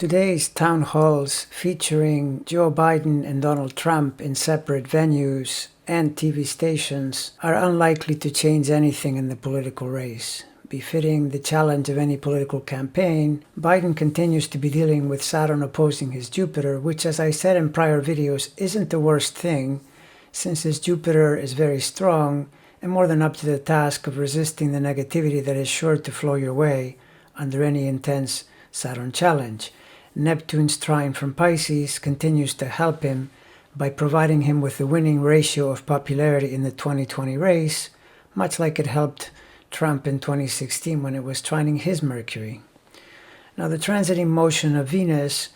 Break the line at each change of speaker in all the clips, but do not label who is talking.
Today's town halls featuring Joe Biden and Donald Trump in separate venues and TV stations are unlikely to change anything in the political race. Befitting the challenge of any political campaign, Biden continues to be dealing with Saturn opposing his Jupiter, which, as I said in prior videos, isn't the worst thing, since his Jupiter is very strong and more than up to the task of resisting the negativity that is sure to flow your way under any intense Saturn challenge. Neptune's trine from Pisces continues to help him by providing him with the winning ratio of popularity in the 2020 race, much like it helped Trump in 2016 when it was trining his Mercury. Now, the transiting motion of Venus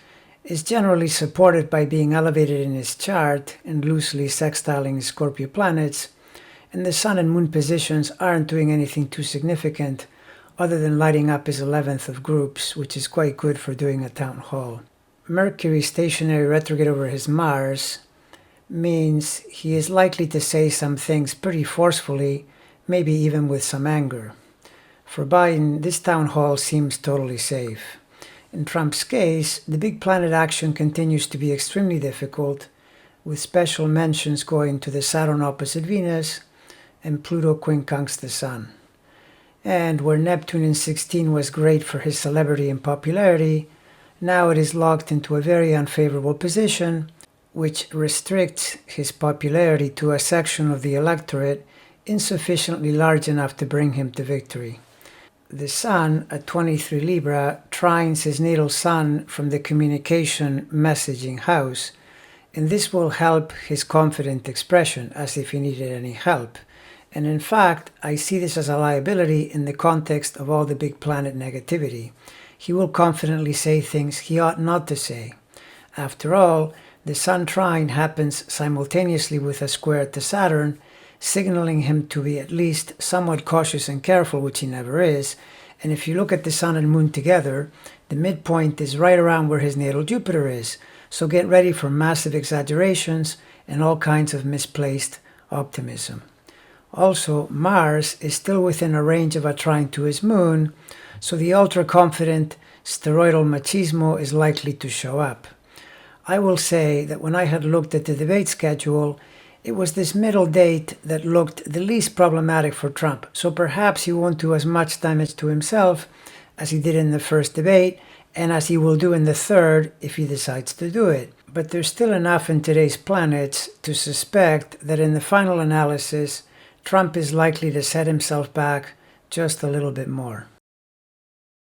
is generally supported by being elevated in his chart and loosely sextiling his Scorpio planets, and the Sun and Moon positions aren't doing anything too significant other than lighting up his 11th of groups, which is quite good for doing a town hall. Mercury stationary retrograde over his Mars means he is likely to say some things pretty forcefully, maybe even with some anger. For Biden, this town hall seems totally safe. In Trump's case, the big planet action continues to be extremely difficult, with special mentions going to the Saturn opposite Venus and Pluto quincunx the Sun. And where Neptune in 16 was great for his celebrity and popularity, now it is locked into a very unfavorable position, which restricts his popularity to a section of the electorate insufficiently large enough to bring him to victory. The Sun at 23 Libra trines his natal Sun from the communication messaging house, and this will help his confident expression, as if he needed any help. And in fact, I see this as a liability in the context of all the big planet negativity. He will confidently say things he ought not to say. After all, the Sun trine happens simultaneously with a square to Saturn, signaling him to be at least somewhat cautious and careful, which he never is. And if you look at the Sun and Moon together, the midpoint is right around where his natal Jupiter is. So get ready for massive exaggerations and all kinds of misplaced optimism. Also, Mars is still within a range of a trine to his Moon, so the ultra-confident steroidal machismo is likely to show up. I will say that when I had looked at the debate schedule, it was this middle date that looked the least problematic for Trump, so perhaps he won't do as much damage to himself as he did in the first debate, and as he will do in the third if he decides to do it. But there's still enough in today's planets to suspect that in the final analysis, Trump is likely to set himself back just a little bit more.